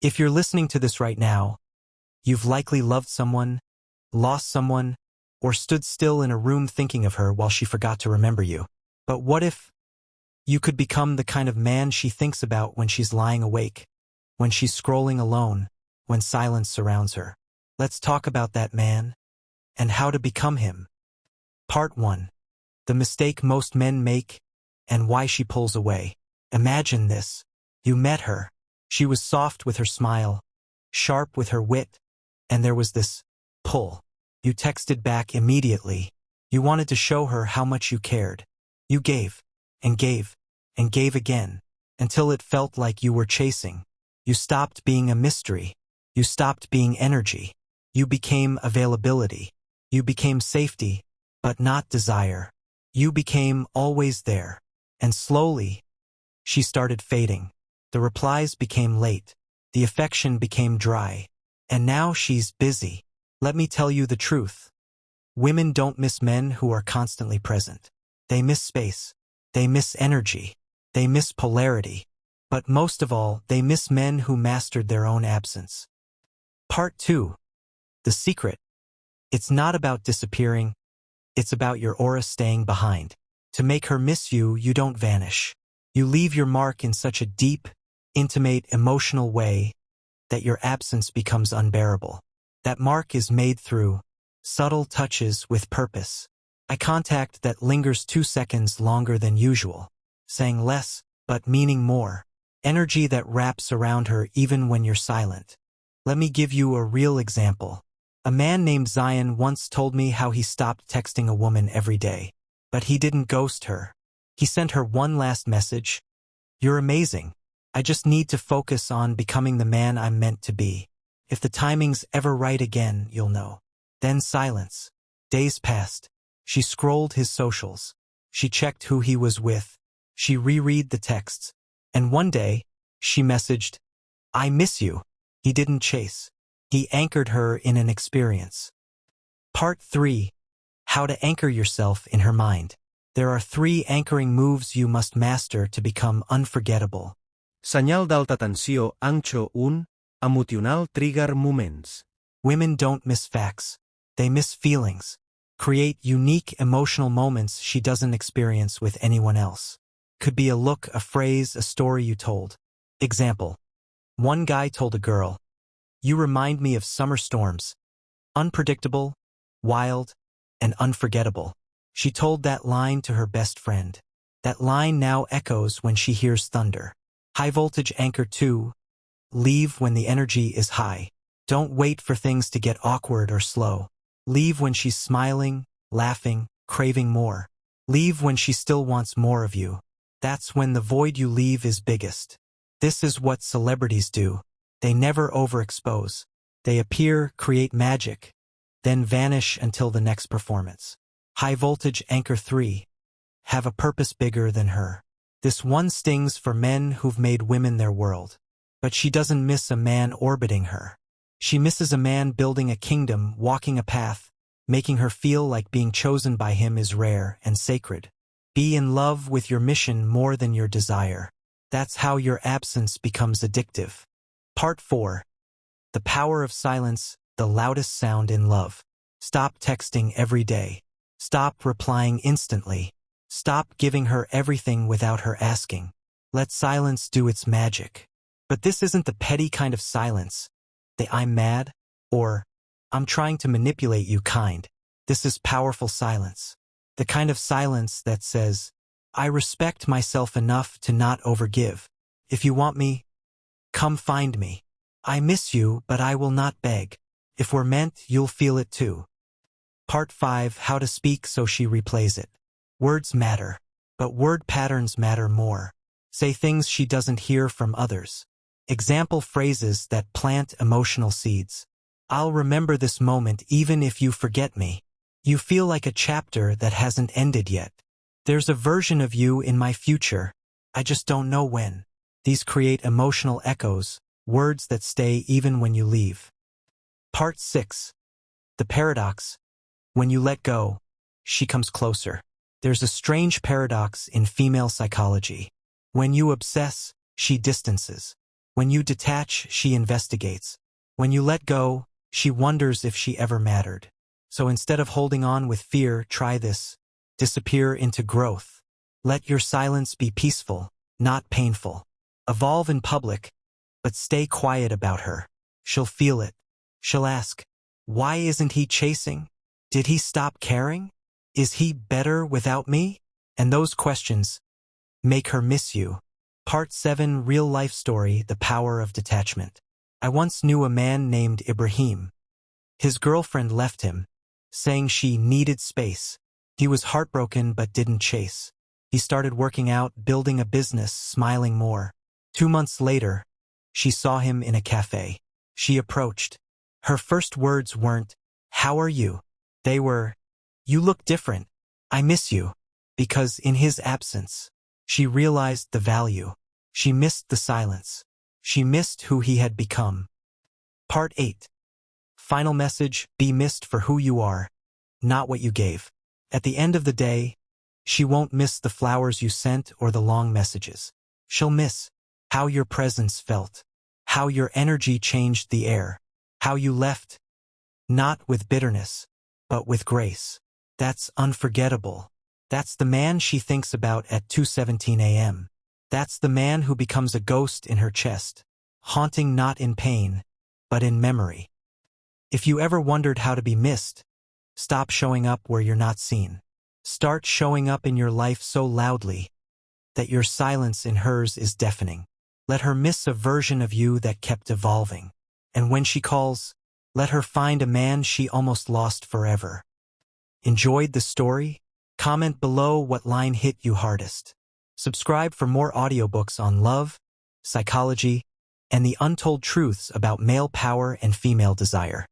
If you're listening to this right now, you've likely loved someone, lost someone, or stood still in a room thinking of her while she forgot to remember you. But what if you could become the kind of man she thinks about when she's lying awake, when she's scrolling alone, when silence surrounds her? Let's talk about that man and how to become him. Part 1. The mistake most men make and why she pulls away. Imagine this. You met her. She was soft with her smile, sharp with her wit, and there was this pull. You texted back immediately. You wanted to show her how much you cared. You gave, and gave, and gave again, until it felt like you were chasing. You stopped being a mystery. You stopped being energy. You became availability. You became safety, but not desire. You became always there. And slowly, she started fading. The replies became late. The affection became dry. And now she's busy. Let me tell you the truth. Women don't miss men who are constantly present. They miss space. They miss energy. They miss polarity. But most of all, they miss men who mastered their own absence. Part 2. The secret. It's not about disappearing. It's about your aura staying behind. To make her miss you, you don't vanish. You leave your mark in such a deep, intimate, emotional way that your absence becomes unbearable. That mark is made through subtle touches with purpose. Eye contact that lingers 2 seconds longer than usual, saying less but meaning more. Energy that wraps around her even when you're silent. Let me give you a real example. A man named Zion once told me how he stopped texting a woman every day. But he didn't ghost her. He sent her one last message. You're amazing. I just need to focus on becoming the man I'm meant to be. If the timing's ever right again, you'll know. Then silence. Days passed. She scrolled his socials. She checked who he was with. She reread the texts. And one day, she messaged, I miss you. He didn't chase. He anchored her in an experience. Part 3. How to anchor yourself in her mind. There are 3 anchoring moves you must master to become unforgettable. Senyal d'alta tensió un, emocional trigger moments. Women don't miss facts. They miss feelings. Create unique emotional moments she doesn't experience with anyone else. Could be a look, a phrase, a story you told. Example. One guy told a girl, you remind me of summer storms. Unpredictable, wild, and unforgettable. She told that line to her best friend. That line now echoes when she hears thunder. High voltage anchor 2. Leave when the energy is high. Don't wait for things to get awkward or slow. Leave when she's smiling, laughing, craving more. Leave when she still wants more of you. That's when the void you leave is biggest. This is what celebrities do. They never overexpose. They appear, create magic, then vanish until the next performance. High voltage anchor 3. Have a purpose bigger than her. This one stings for men who've made women their world. But she doesn't miss a man orbiting her. She misses a man building a kingdom, walking a path, making her feel like being chosen by him is rare and sacred. Be in love with your mission more than your desire. That's how your absence becomes addictive. Part 4. The power of silence, the loudest sound in love. Stop texting every day. Stop replying instantly. Stop giving her everything without her asking. Let silence do its magic. But this isn't the petty kind of silence, the I'm mad, or I'm trying to manipulate you kind. This is powerful silence. The kind of silence that says, I respect myself enough to not overgive. If you want me, come find me. I miss you, but I will not beg. If we're meant, you'll feel it too. Part 5. How to speak so she replays it. Words matter, but word patterns matter more. Say things she doesn't hear from others. Example phrases that plant emotional seeds. I'll remember this moment even if you forget me. You feel like a chapter that hasn't ended yet. There's a version of you in my future. I just don't know when. These create emotional echoes, words that stay even when you leave. Part 6. The paradox. When you let go, she comes closer. There's a strange paradox in female psychology. When you obsess, she distances. When you detach, she investigates. When you let go, she wonders if she ever mattered. So instead of holding on with fear, try this. Disappear into growth. Let your silence be peaceful, not painful. Evolve in public, but stay quiet about her. She'll feel it. She'll ask, why isn't he chasing? Did he stop caring? Is he better without me? And those questions make her miss you. Part 7, Real-Life Story, The Power of Detachment. I once knew a man named Ibrahim. His girlfriend left him, saying she needed space. He was heartbroken but didn't chase. He started working out, building a business, smiling more. 2 months later, she saw him in a cafe. She approached. Her first words weren't, "How are you?" They were, "You look different. I miss you." Because in his absence, she realized the value. She missed the silence. She missed who he had become. Part 8. Final message: be missed for who you are, not what you gave. At the end of the day, she won't miss the flowers you sent or the long messages. She'll miss how your presence felt, how your energy changed the air, how you left, not with bitterness, but with grace. That's unforgettable. That's the man she thinks about at 2:17 a.m. That's the man who becomes a ghost in her chest, haunting not in pain, but in memory. If you ever wondered how to be missed, stop showing up where you're not seen. Start showing up in your life so loudly that your silence in hers is deafening. Let her miss a version of you that kept evolving. And when she calls, let her find a man she almost lost forever. Enjoyed the story? Comment below what line hit you hardest. Subscribe for more audiobooks on love, psychology, and the untold truths about male power and female desire.